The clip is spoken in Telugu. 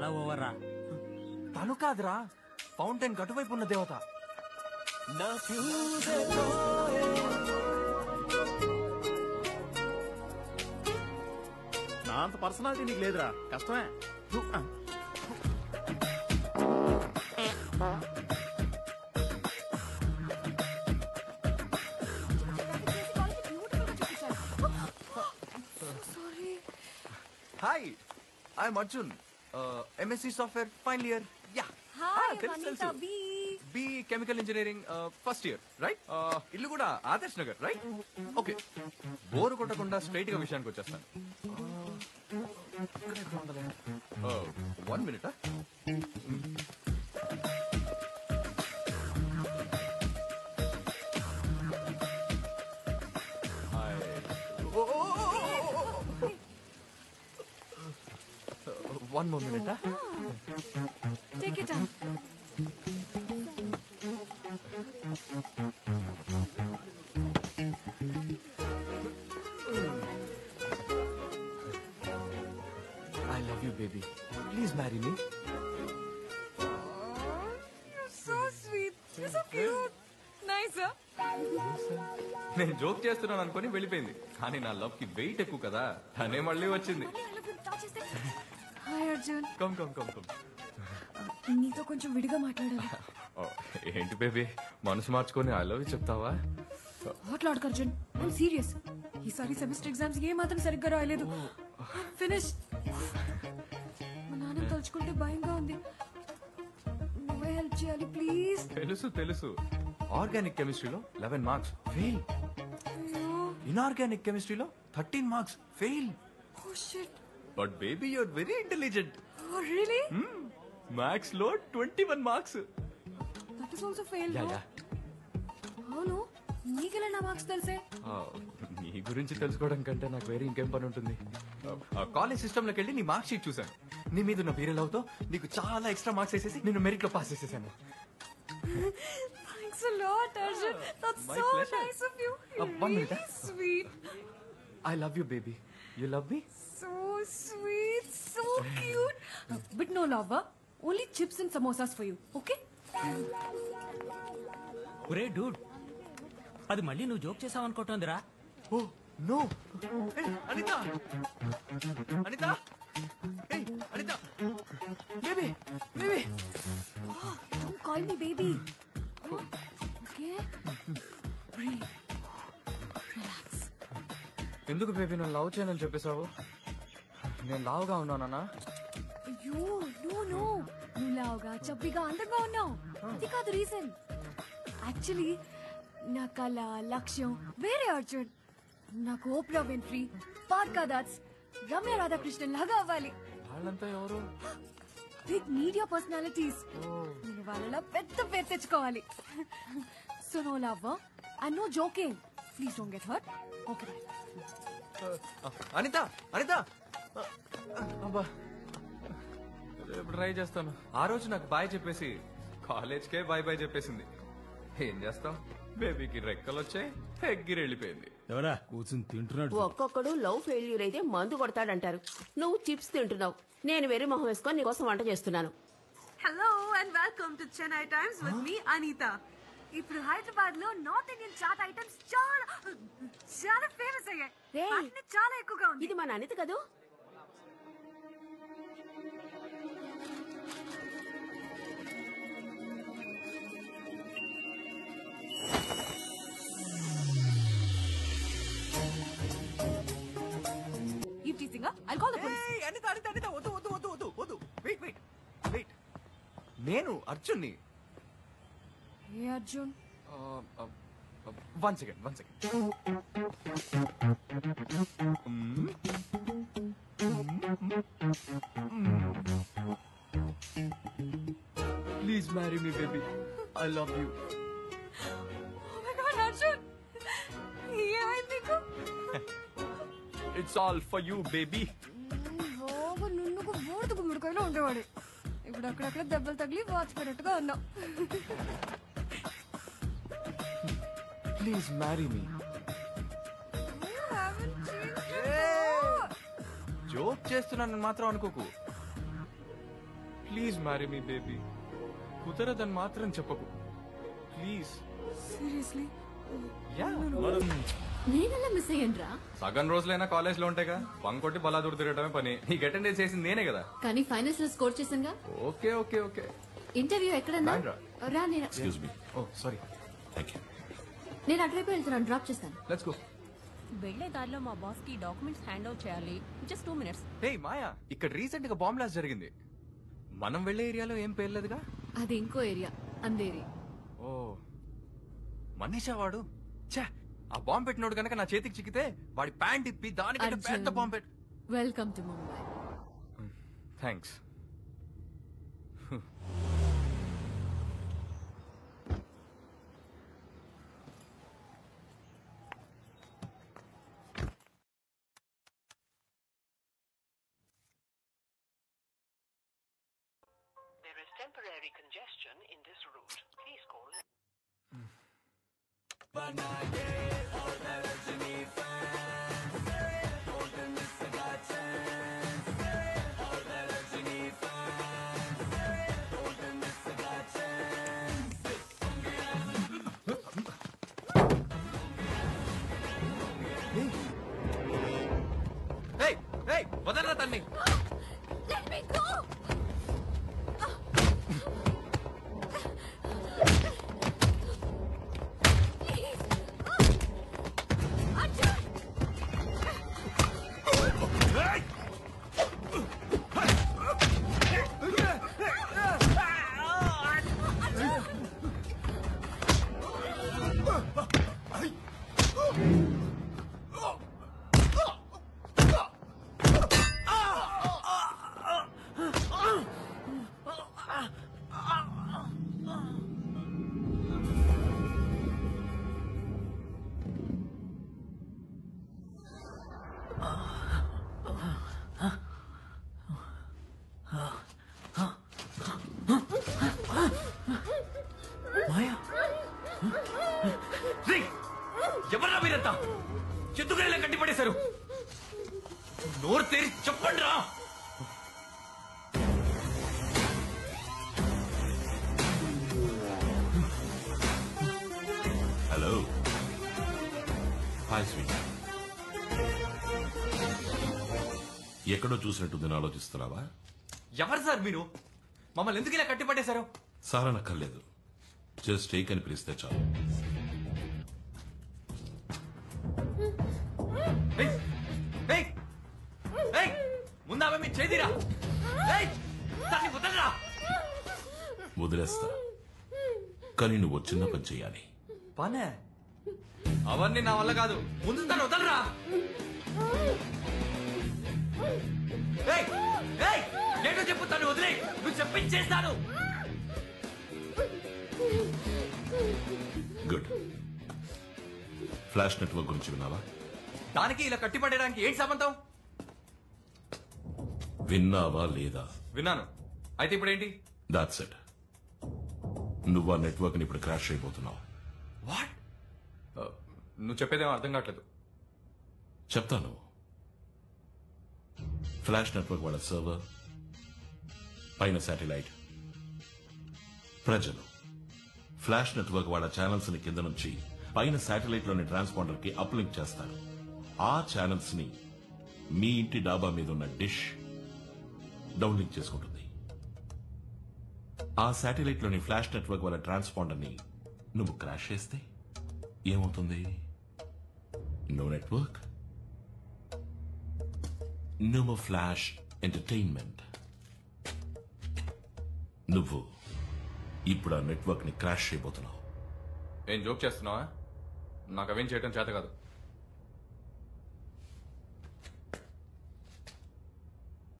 చాలా ఓవర్ రా. తను కాదురా, ఫౌంటైన్ కటువైపు ఉన్న దేవత. నా అంత పర్సనాలిటీ నీకు లేదురా, కష్టమే. Hi, I'm Arjun, MSc software final year. Yeah, తెలుసు. B chemical engineering first year, right? ఇల్లు కూడా Adarsh Nagar, right? Okay, bore కొట్టకుండా స్ట్రైట్ గా విషయానికి వచ్చేస్తాను. 1 minute. One more minute. Take it down. I love you, baby. Please marry me. You're so sweet. You're so cute. Nice, huh? నేను జోక్ చేస్తున్నాను అనుకుని వెళ్ళిపోయింది, కానీ నా లవ్ కి వెయిట్ ఎక్కువ కదా, తనే మళ్ళీ వచ్చింది. Hi Arjun. Come come come come. నీతో కొంచెం విడిగా మాట్లాడాలి. ఏంటి బేబీ, మనసు మార్చుకొని ఐ లవ్ యూ చెప్తావా? మాట్లాడకు అర్జున్, ఐమ్ సీరియస్. ఈసారి సెమిస్టర్ ఎగ్జామ్స్ ఏ మాత్రం సరిగ్గా రాయలేదు. ఫినిష్. మా నాన్న తలుచుకుంటే భయంగా ఉంది. నువ్వే హెల్ప్ చేయాలి ప్లీజ్. తెలుసు తెలుసు, ఆర్గానిక్ కెమిస్ట్రీలో 11 మార్క్స్ ఫెయిల్, ఇన్ఆర్గానిక్ కెమిస్ట్రీలో 13 marks fail. Oh shit. But baby you are very intelligent. Oh really? Maths లో 21 marks. That is also fail. Ya ya. అవును, నీకెలా నా మార్క్స్ తెలుసే? నీ గురించి తెలుసుకోవడం కంటే నాకు వేరే ఇంకేం పని ఉంటుంది. కాలేజ్ సిస్టమ్ లోకి వెళ్ళి నీ మార్క్ షీట్ చూసాను. నీ మీద ఉన్న పీరియడ్ అవుతో నీకు చాలా ఎక్స్ట్రా మార్క్స్ వేసేసి నిన్ను మెరిట్ లో పాస్ చేసేసాను. Thanks a lot, Arjun. That's My so pleasure. nice of you. One Really minute. sweet. I love you, baby. You love me? So sweet, so cute. But no love, huh? Only chips and samosas for you, okay? ఒరే డూడ్, అది మళ్ళీ నువ్వు జోక్ చేసావు అనుకుంటుందిరా. Oh no! Hey, Anita! Anita! Hey, Anita! Baby, baby! Oh, don't call me baby. Okay? Breathe. Relax. ఎందుకు బేబీ నన్ను లవ్ చేయనని చెప్పేశావు? నేను లావుగా ఉన్నానా? అయ్యో నో నో, నువ్వు లావుగా చబ్బిగా అందంగా ఉన్నావు, అది కాదు రీజన్. యాక్చువల్లీ నా కళ లక్ష్యం వేరే అర్జున్. నాకు ఓప్రా విన్ఫ్రీ, పార్కా దాట్స్, రమ్య రాధాకృష్ణన్ లాగా అవ్వాలి. వాళ్ళంతా ఎవరు? Big media personalities. నేను వాళ్ళలా పెద్ద పేరు తెచ్చుకోవాలి. So no love and no joking. Please don't get hurt. Okay bye. Anitha, Anitha! అబ్బా, రేపు ట్రై చేస్తాను. ఆ రోజు నాకు బాయ్ చెప్పేసి కాలేజ్కే బాయ్ బాయ్ చెప్పేసింది. ఏం చేస్తాం, బేబీకి రెక్కలు వచ్చాయి, ఎగ్గిరి వెళ్ళిపోయింది. ఎవరా కూర్చుని తింటున్నాడు? ఒక్కొక్కడు లవ్ ఫెయిల్యూర్ అయితే మందు కొడతాడంటారు. నువ్వు చిప్స్ తింటున్నావు, నేను వెర్రి మొహం వేసుకొని నీకోసం వంట చేస్తున్నాను. Hello and welcome to Chennai Times with me Anitha. ఇప్పుడు హైదరాబాద్ లో నార్త్ ఇండియన్ చాట్ ఐటమ్స్ చాలా చాలా ఫేమస్ అయ్యాయి. రేయ్, వాటిని చాలా ఎక్కువగా ఉంది. ఇది మన అనిత కదూ? You teasing her? I'll call the police. Hey, Anitha, Anitha, Anitha, వద్దు వద్దు వద్దు వద్దు వద్దు. వెయిట్ వెయిట్ వెయిట్, నేను అర్జున్ని. Hey Arjun. 1 second, 1 second. Please marry me, baby. I love you. Oh my God, Arjun. Yeah, I think. It's all for you, baby. బాబు నున్నుకు బూడుకు ముడుకైనా ఉండేవాడు. ఇప్పుడు అక్కడక్కడ దెబ్బలు తగిలి వాచిపోయినట్టుగా ఉన్నావు. Please marry me. You haven't changed. at all. Joke చేస్తున్నానని మాత్రం అనుకోకు. Oh, Please marry me. Oh, please marry me baby. కుదరదని మాత్రం చెప్పకు ప్లీజ్. సీరియస్లీ యా నేనెలా మిస్ అయ్యానురా? సగం రోజులైనా కాలేజ్ లో ఉంటాయిగా, బంకొట్టి బలాదూరు తిరగడమే పని. నీకు అటెండెన్స్ చేసింది నేనే కదా. కానీ ఫైనల్స్ లో స్కోర్ చేసాంగా. Okay okay okay. ఇంటర్వ్యూ ఎక్కడన్నా? Bandra. రా నేను excuse me. Oh sorry. Thank you. నేను అటువైపు వెళ్తున్నాను, డ్రాప్ చేస్తాను. Let's go. వెళ్లే దారిలో మా బాస్ కి డాక్యుమెంట్స్ హ్యాండ్ ఓవర్ చేయాలి. Just 2 minutes. హే మాయా, ఇక్కడ రీసెంట్ గా బాంబ్ బ్లాస్ట్ జరిగింది. మనం వెళ్లే ఏరియాలో ఏం పేర్లేదుగా? అది ఇంకో ఏరియా, అందేరి. ఓ మనీషా వాడు. ఛా, ఆ బాంబ్ పెట్టినోడు కనుక నా చేతికి చిక్కితే వాడి ప్యాంట్ ఇప్పి దానికంటే పెద్ద bomb pet. Welcome to Mumbai. Thanks. There is temporary congestion in this route. Please call. Hey, hey, వదలరా తన్ని. Let me go. ఎవర్రా మీరంతా? ఎందుకు ఇలా కట్టిపడేశారు? నోరు తెరి చెప్పండి రా. హలో. Hi sweet. ఎక్కడో చూసినట్టుందని ఆలోచిస్తున్నావా? ఎవరు సార్ మీరు? మమ్మల్ని ఎందుకు ఇలా కట్టిపడేశారు? సారా నక్కర్లేదు, జస్ట్ టేక్ అని పిలిస్తే చాలు. ముందామె మీ చేదిరా. దాన్ని వదలరా. వదిలేస్తా, కానీ నువ్వు చిన్న పని చెయ్యాలి. పనే అవన్నీ నా వల్ల కాదు. ముందు తను వదలరా. ఏంటో చెప్పు, తను వదిలే. నువ్వు చెప్పించేస్తాను. గుడ్. ఫ్లాష్ నెట్వర్క్ గురించి విన్నావా? దానికి ఇలా కట్టిపడడానికి ఏంటి సంబంధం? విన్నావా లేదా? విన్నాను. అయితే ఇప్పుడు ఏంటి? That's it. నువ్వు ఆ నెట్వర్క్ ని ఇప్పుడు క్రాష్ అయిపోతున్నావు. వాట్? నువ్వు చెప్పేదేమో అర్థం కావట్లేదు. చెప్తాను. ఫ్లాష్ నెట్వర్క్ వాళ్ళ సర్వర్ పైన శాటిలైట్ ప్రజలు ఫ్లాష్ నెట్వర్క్ వాళ్ళ ఛానల్స్ ని కింద నుంచి పైన శాటిలైట్ లోని ట్రాన్స్పాండర్ కి అప్లింక్ చేస్తారు. ఆ ఛానల్స్ ని మీ ఇంటి డాబా మీద ఉన్న డిష్ డౌన్లింక్ చేసుకుంటుంది. ఆ శాటిలైట్ లోని ఫ్లాష్ నెట్వర్క్ వాళ్ళ ట్రాన్స్పాండర్ ని నువ్వు క్రాష్ చేస్తే ఏమవుతుంది? No network, no more flash entertainment. నువ్వు ఇప్పుడు ఆ నెట్వర్క్ ని క్రాష్ చేయబోతున్నావు. ఏం జోక్ చేస్తున్నావా? నాకు అవేం చేయడం చేత కాదు.